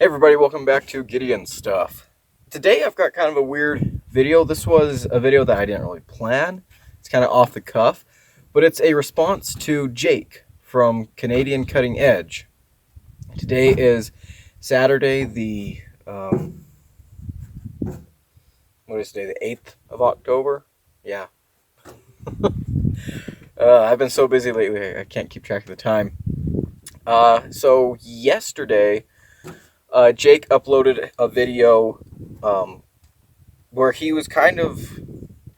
Hey everybody, welcome back to Gideon Stuff. Today I've got kind of a weird video. This was a video that I didn't really plan. It's kind of off the cuff, but it's a response to Jake from Canadian Cutting Edge. Today is Saturday, what is today, the 8th of October? Yeah. I've been so busy lately, I can't keep track of the time. So yesterday, Jake uploaded a video where he was kind of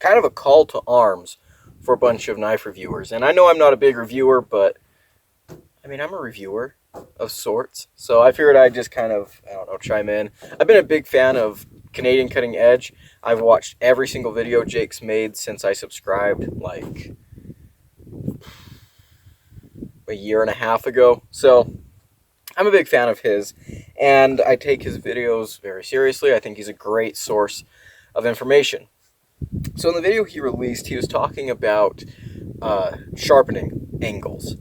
a call to arms for a bunch of knife reviewers. And I know I'm not a big reviewer, but I mean, I'm a reviewer of sorts. So I figured I'd just kind of, I don't know, chime in. I've been a big fan of Canadian Cutting Edge. I've watched every single video Jake's made since I subscribed like a year and a half ago. So I'm a big fan of his, and I take his videos very seriously. I think he's a great source of information. So in the video he released, he was talking about sharpening angles.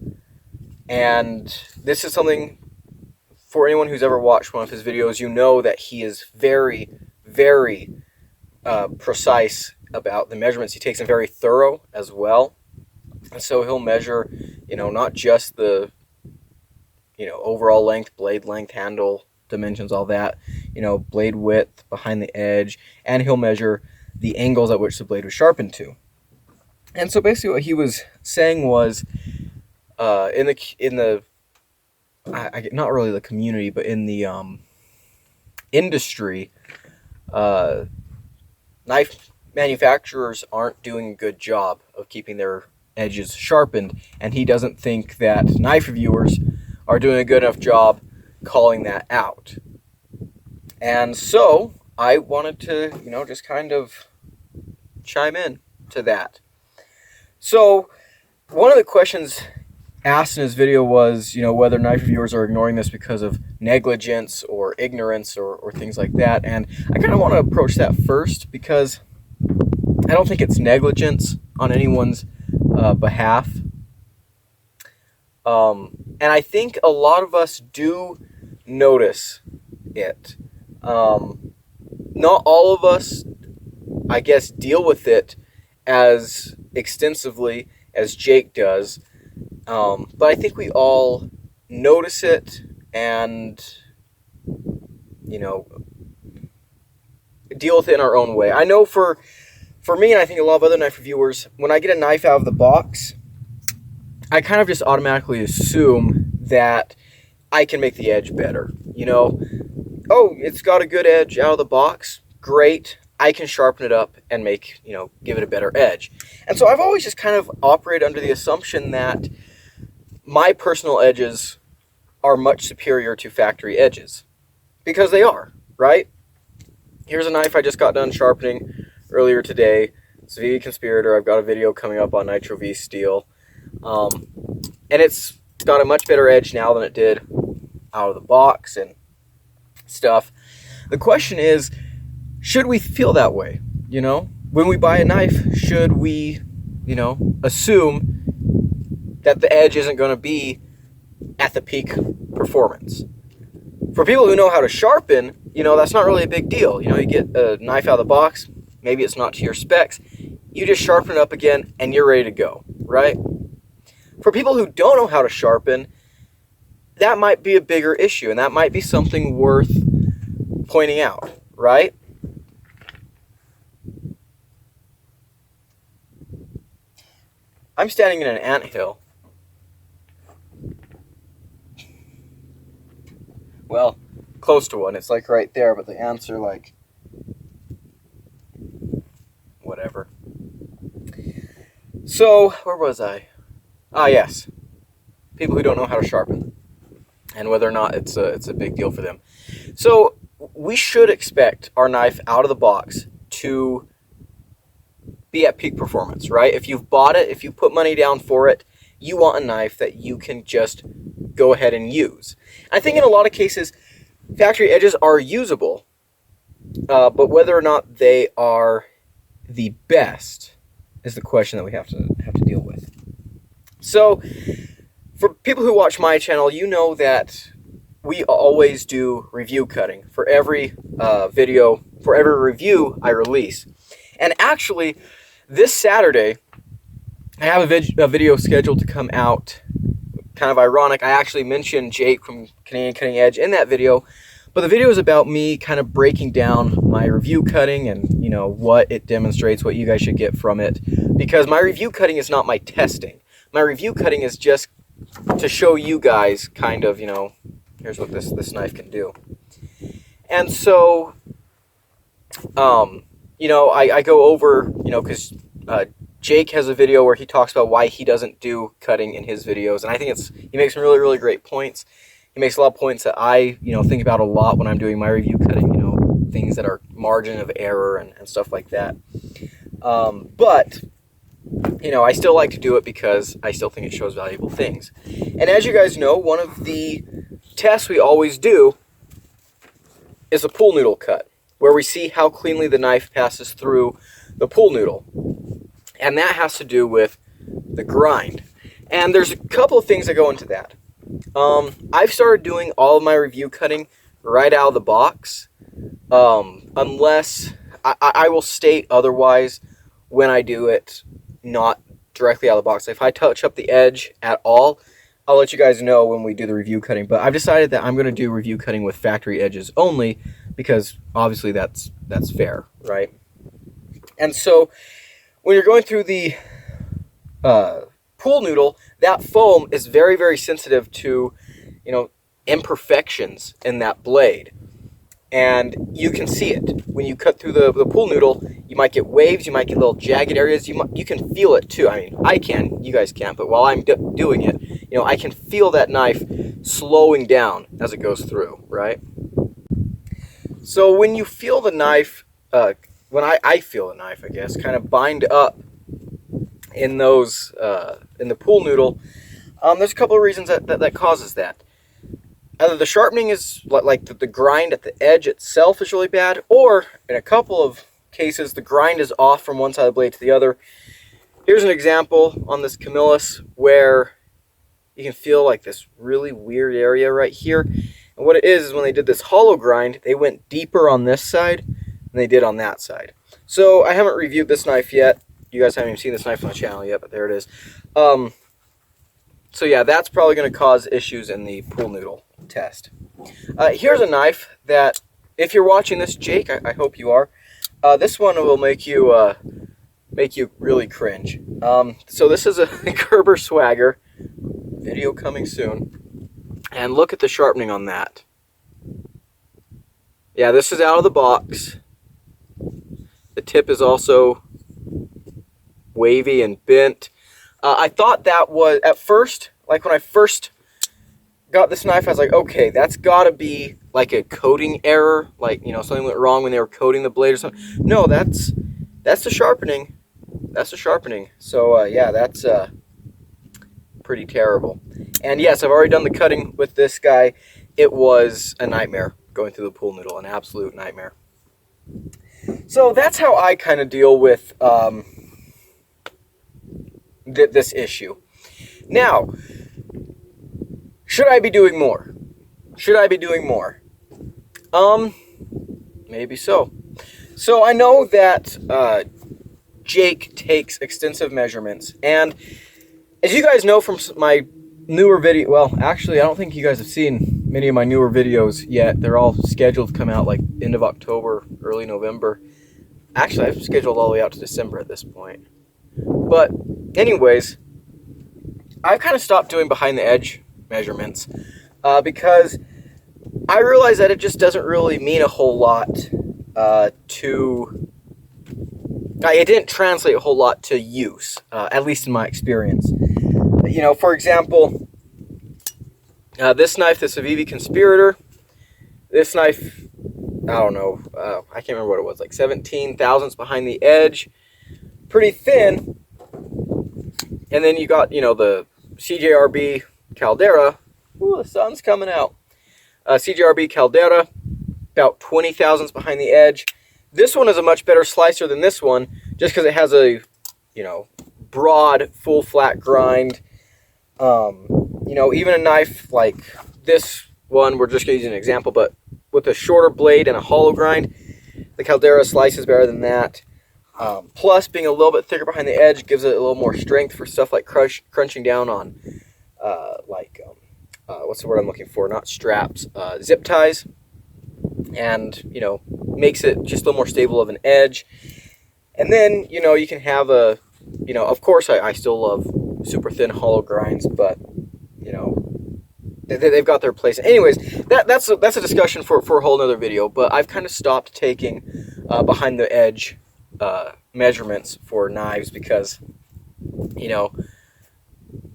And this is something, for anyone who's ever watched one of his videos, you know that he is very, very precise about the measurements he takes, and very thorough as well. And so he'll measure, not just the overall length, blade length, handle dimensions, all that, blade width behind the edge, and he'll measure the angles at which the blade was sharpened to. And so basically what he was saying was, in the not really the community, but in the industry, knife manufacturers aren't doing a good job of keeping their edges sharpened, and he doesn't think that knife reviewers are doing a good enough job calling that out. And so I wanted to, just kind of chime in to that. So one of the questions asked in his video was, whether knife reviewers are ignoring this because of negligence or ignorance or things like that. And I kind of want to approach that first, because I don't think it's negligence on anyone's behalf. And I think a lot of us do notice it. Not all of us, I guess, deal with it as extensively as Jake does. But I think we all notice it and, deal with it in our own way. I know for me, and I think a lot of other knife reviewers, when I get a knife out of the box, I kind of just automatically assume that I can make the edge better. Oh, it's got a good edge out of the box. Great. I can sharpen it up and give it a better edge. And so I've always just kind of operated under the assumption that my personal edges are much superior to factory edges. Because they are, right? Here's a knife I just got done sharpening earlier today. It's a VV Conspirator. I've got a video coming up on Nitro V Steel. And it's got a much better edge now than it did out of the box and stuff. The question is, should we feel that way? When we buy a knife, should we, assume that the edge isn't going to be at the peak performance? For people who know how to sharpen, that's not really a big deal. You get a knife out of the box, maybe it's not to your specs, you just sharpen it up again and you're ready to go, right? For people who don't know how to sharpen, that might be a bigger issue, and that might be something worth pointing out, right? I'm standing in an anthill. Well, close to one. It's like right there, but the ants are like whatever. So, where was I? Ah, yes. People who don't know how to sharpen, and whether or not it's a big deal for them. So we should expect our knife out of the box to be at peak performance, right? If you've bought it, if you put money down for it, you want a knife that you can just go ahead and use. I think in a lot of cases, factory edges are usable, but whether or not they are the best is the question that we have to deal with. So, for people who watch my channel, you know that we always do review cutting for every for every review I release. And actually, this Saturday, I have a video scheduled to come out. Kind of ironic, I actually mentioned Jake from Canadian Cutting Edge in that video, but the video is about me kind of breaking down my review cutting and, you know, what it demonstrates, what you guys should get from it. Because my review cutting is not my testing. My review cutting is just to show you guys kind of, you know, here's what this knife can do. And so, you know, I go over, you know, because Jake has a video where he talks about why he doesn't do cutting in his videos, and I think he makes some really, really great points. He makes a lot of points that I, you know, think about a lot when I'm doing my review cutting, you know, things that are margin of error and stuff like that. But, you know, I still like to do it because I still think it shows valuable things. And as you guys know, one of the tests we always do is a pool noodle cut, where we see how cleanly the knife passes through the pool noodle. And that has to do with the grind. And there's a couple of things that go into that. I've started doing all of my review cutting right out of the box, unless I will state otherwise when I do it, not directly out of the box. If I touch up the edge at all, I'll let you guys know when we do the review cutting. But I've decided that I'm going to do review cutting with factory edges only, because obviously that's fair, right? And so when you're going through the pool noodle, that foam is very, very sensitive to, you know, imperfections in that blade. And you can see it. When you cut through the pool noodle, you might get waves, you might get little jagged areas. You can feel it too. I mean, I can, you guys can't, but while I'm doing it, you know, I can feel that knife slowing down as it goes through, right? So when you feel the knife, when I feel the knife, I guess, kind of bind up in those, in the pool noodle, there's a couple of reasons that causes that. Either the sharpening is, like the grind at the edge itself is really bad, or in a couple of cases, the grind is off from one side of the blade to the other. Here's an example on this Camillus where you can feel like this really weird area right here. And what it is when they did this hollow grind, they went deeper on this side than they did on that side. So I haven't reviewed this knife yet. You guys haven't even seen this knife on the channel yet, but there it is. So yeah, that's probably going to cause issues in the pool noodle test. Here's a knife that, if you're watching this, Jake, I hope you are, this one will make you really cringe. So this is a Gerber Swagger, video coming soon, and look at the sharpening on that. Yeah, this is out of the box. The tip is also wavy and bent. I thought that was, at first, like when I first got this knife, I was like, okay, that's got to be like a coating error, like, you know, something went wrong when they were coating the blade or something. No, that's the sharpening. That's the sharpening. So yeah, that's pretty terrible. And yes, I've already done the cutting with this guy. It was a nightmare going through the pool noodle, an absolute nightmare. So that's how I kind of deal with this issue. Now, should I be doing more? Should I be doing more? Maybe so. So I know that Jake takes extensive measurements, and as you guys know from my newer video, well, actually, I don't think you guys have seen many of my newer videos yet. They're all scheduled to come out like end of October, early November. Actually, I've scheduled all the way out to December at this point. But anyways, I've kind of stopped doing behind the edge measurements because I realize that it just doesn't really mean a whole lot it didn't translate a whole lot to use, at least in my experience. You know, for example, this knife, this Avivi Conspirator, this knife, I don't know, I can't remember what it was, like 17 thousandths behind the edge, pretty thin. And then you got, you know, the CJRB Caldera. Ooh, the sun's coming out. CJRB Caldera, about 20 thousandths behind the edge. This one is a much better slicer than this one, just because it has a, you know, broad, full flat grind. You know, even a knife like this one, we're just going to use an example, but with a shorter blade and a hollow grind, the Caldera slices better than that. Plus, being a little bit thicker behind the edge gives it a little more strength for stuff like crunching down on, what's the word I'm looking for? Not straps, zip ties. And, you know, makes it just a little more stable of an edge. And then, you know, you can have a, you know, of course I still love super thin hollow grinds, but, you know, they've got their place. Anyways, that's a discussion for a whole nother video, but I've kind of stopped taking behind the edge measurements for knives because, you know,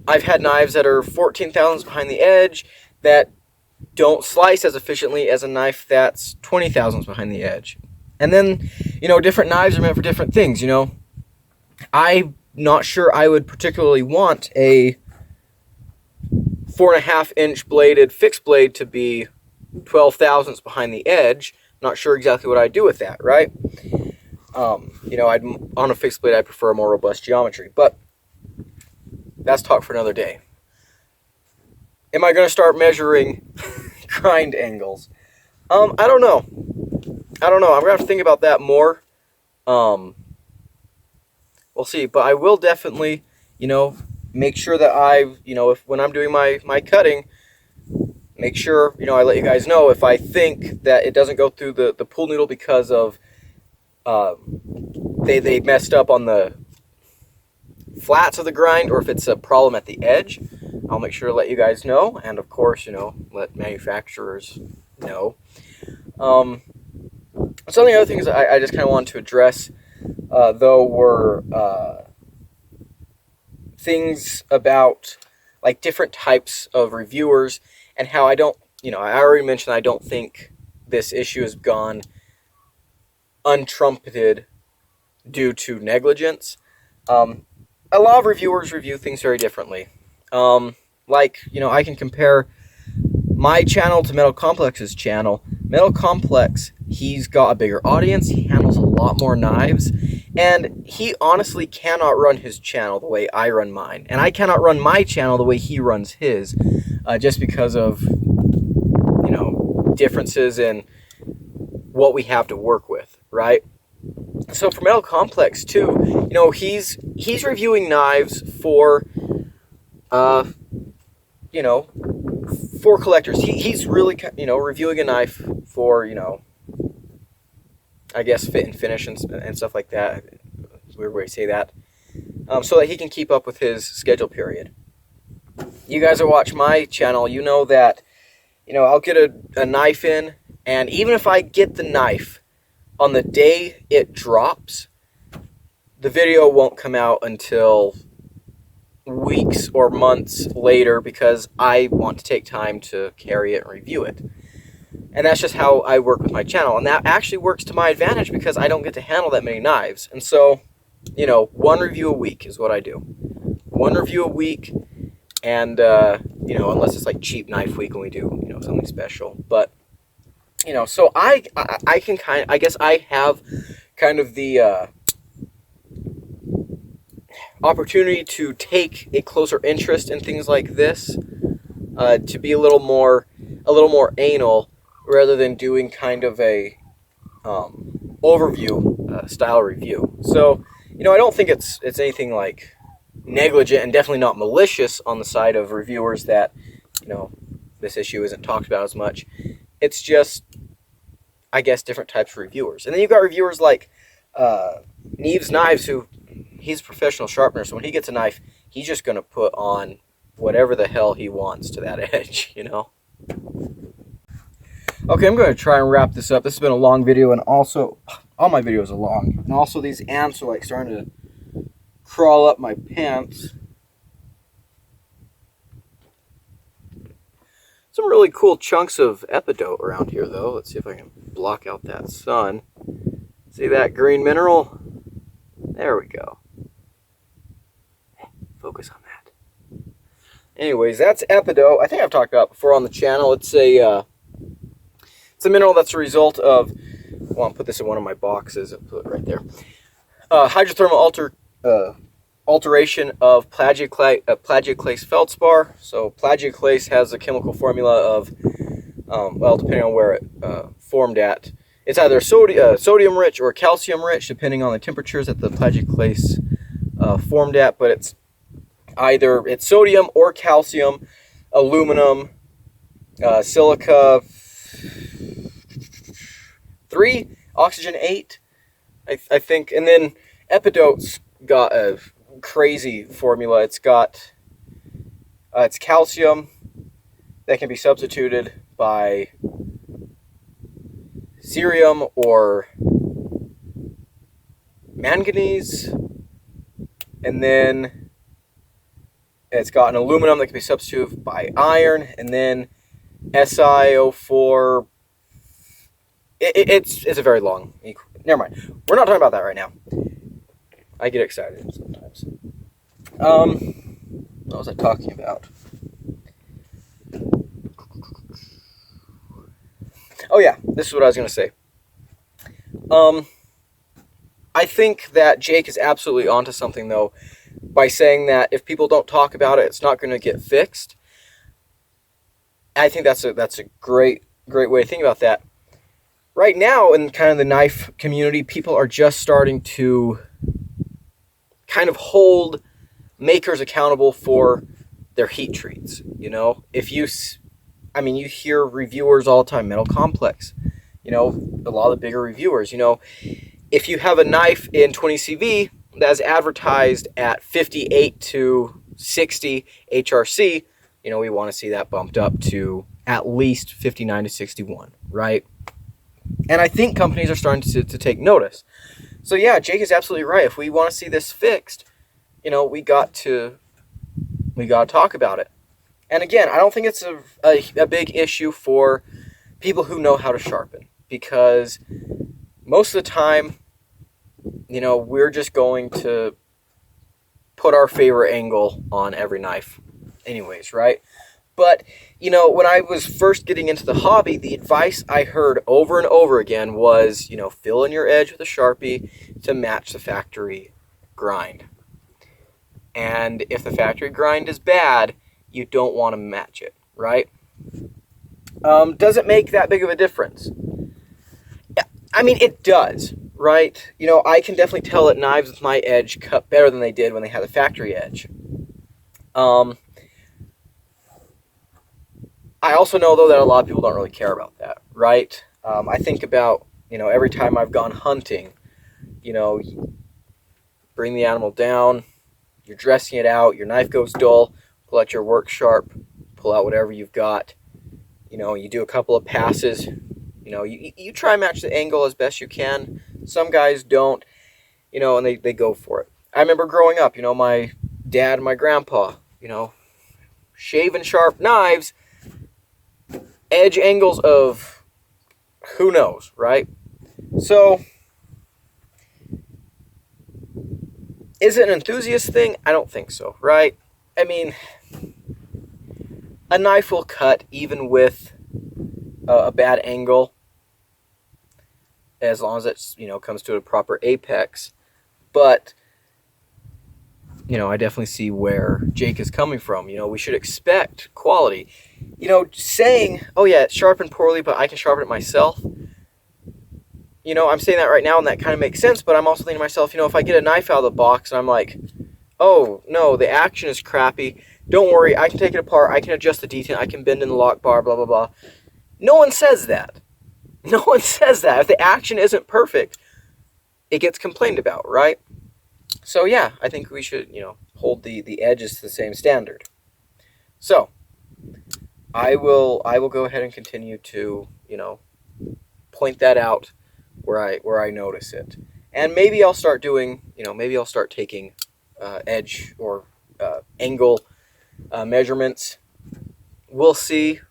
I've had knives that are 14 thousandths behind the edge that don't slice as efficiently as a knife that's 20 thousandths behind the edge. And then, you know, different knives are meant for different things, you know. I'm not sure I would particularly want a 4.5 inch bladed fixed blade to be 12 thousandths behind the edge. Not sure exactly what I'd do with that, right? You know, on a fixed blade, I prefer a more robust geometry, but that's talk for another day. Am I going to start measuring grind angles? I don't know. I'm going to have to think about that more. We'll see, but I will definitely, you know, make sure that you know, when I'm doing my cutting, make sure, you know, I let you guys know if I think that it doesn't go through the pool noodle because of they messed up on the flats of the grind, or if it's a problem at the edge. I'll make sure to let you guys know, and of course, you know, let manufacturers know. Some of the other things I just kind of wanted to address, though, were things about like different types of reviewers and how I don't, you know, I already mentioned I don't think this issue has gone untrumpeted due to negligence. A lot of reviewers review things very differently. Like, you know, I can compare my channel to Metal Complex's channel. Metal Complex, he's got a bigger audience, he handles a lot more knives, and he honestly cannot run his channel the way I run mine. And I cannot run my channel the way he runs his, just because of, you know, differences in what we have to work with, right? So for Metal Complex too, you know, he's reviewing knives for, you know, for collectors. He's really, you know, reviewing a knife for, you know, I guess fit and finish and stuff like that. It's a weird way to say that. So that he can keep up with his schedule period. You guys that watch my channel, you know that, you know, I'll get a knife in, and even if I get the knife on the day it drops, the video won't come out until weeks or months later because I want to take time to carry it and review it. And that's just how I work with my channel. And that actually works to my advantage because I don't get to handle that many knives. And so, you know, one review a week is what I do. One review a week, and, you know, unless it's like cheap knife week when we do, you know, something special. But, you know, so I can kind of, I guess I have kind of the opportunity to take a closer interest in things like this, to be a little more anal rather than doing kind of a overview style review. So, you know, I don't think it's anything like negligent, and definitely not malicious on the side of reviewers that, you know, this issue isn't talked about as much. It's just, I guess, different types of reviewers. And then you've got reviewers like Neves Knives, who he's a professional sharpener, so when he gets a knife, he's just going to put on whatever the hell he wants to that edge, you know? Okay, I'm going to try and wrap this up. This has been a long video, and also, all my videos are long. And also, these ants are like starting to crawl up my pants. Some really cool chunks of epidote around here, though. Let's see if I can block out that sun. See that green mineral? There we go. Focus on that. Anyways, that's epidote. I think I've talked about it before on the channel. It's a mineral that's a result of, well, I'll put this in one of my boxes and put it right there. Hydrothermal alteration of plagioclase feldspar. So plagioclase has a chemical formula of Well, depending on where it formed at. It's either sodium rich or calcium rich, depending on the temperatures that the plagioclase formed at. But it's sodium or calcium, aluminum, silica 3, oxygen 8, I think. And then Epidote's got a crazy formula. It's calcium that can be substituted by cerium or manganese, and then it's got an aluminum that can be substituted by iron, and then SiO4. It's a very long. Never mind. We're not talking about that right now. I get excited sometimes. What was I talking about? Oh yeah, this is what I was going to say. I think that Jake is absolutely onto something, though, by saying that if people don't talk about it, it's not going to get fixed. I think that's a great way to think about that. Right now, in kind of the knife community, people are just starting to kind of hold makers accountable for their heat treats. You know, you hear reviewers all the time, Metal Complex, a lot of the bigger reviewers, if you have a knife in 20 CV that's advertised at 58 to 60 HRC, we want to see that bumped up to at least 59 to 61, right? And I think companies are starting to take notice. So yeah, Jake is absolutely right. If we want to see this fixed, we got to talk about it. And again, I don't think it's a big issue for people who know how to sharpen, because most of the time, we're just going to put our favorite angle on every knife anyways, right? But, when I was first getting into the hobby, the advice I heard over and over again was, fill in your edge with a Sharpie to match the factory grind. And if the factory grind is bad, you don't want to match it, right? Does it make that big of a difference? I mean, it does, right? I can definitely tell that knives with my edge cut better than they did when they had the factory edge. I also know, though, that a lot of people don't really care about that, right? I think about, every time I've gone hunting, you bring the animal down, you're dressing it out, your knife goes dull, pull out your work sharp, pull out whatever you've got, you do a couple of passes, you try and match the angle as best you can. Some guys don't, and they go for it. I remember growing up, my dad and my grandpa, shaving sharp knives, edge angles of who knows, right? So, is it an enthusiast thing? I don't think so, right? I mean, a knife will cut even with a bad angle, as long as it comes to a proper apex. But I definitely see where Jake is coming from. We should expect quality. Saying, oh yeah, it's sharpened poorly, but I can sharpen it myself. I'm saying that right now, and that kind of makes sense, but I'm also thinking to myself, if I get a knife out of the box and I'm like, oh no, the action is crappy, don't worry, I can take it apart, I can adjust the detent, I can bend in the lock bar, blah, blah, blah. No one says that. No one says that. If the action isn't perfect, it gets complained about, right? So yeah, I think we should, hold the edges to the same standard. So, I will go ahead and continue to, point that out where I notice it. And maybe I'll start doing, maybe I'll start taking edge or angle measurements. We'll see.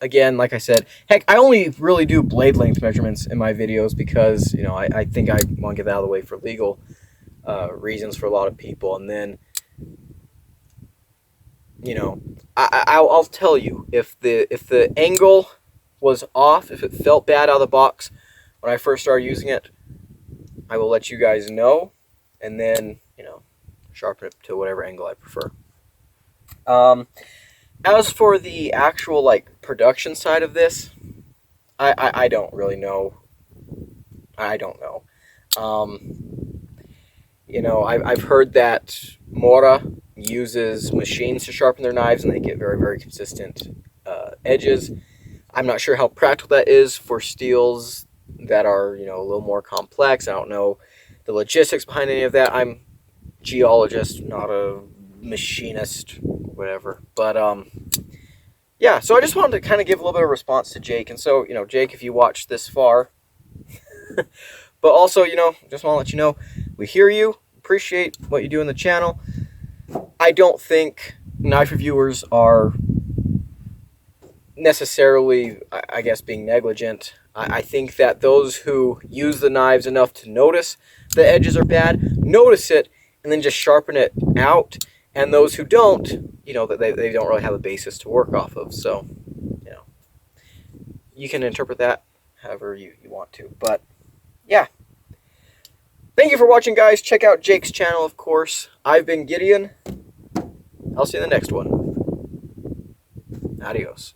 Again, like I said, heck, I only really do blade length measurements in my videos because, I think I want to get that out of the way for legal reasons for a lot of people. And then, I'll tell you, if the angle was off, if it felt bad out of the box when I first started using it, I will let you guys know, and then, sharpen it to whatever angle I prefer. As for the actual, production side of this, I don't really know. I don't know. You know, I've heard that Mora uses machines to sharpen their knives, and they get very, very consistent edges. I'm not sure how practical that is for steels that are, you know, a little more complex. I don't know the logistics behind any of that. I'm a geologist, not a machinist, whatever. But yeah, so I just wanted to kind of give a little bit of response to Jake. And so, you know, Jake, if you watched this far, but also, you know, just want to let you know, we hear you, appreciate what you do in the channel. I don't think knife reviewers are necessarily, I guess, being negligent. I think that those who use the knives enough to notice the edges are bad, notice it, and then just sharpen it out. And those who don't, you know, that they don't really have a basis to work off of. So, you know, you can interpret that however you want to. But, yeah. Thank you for watching, guys. Check out Jake's channel, of course. I've been Gideon. I'll see you in the next one. Adios.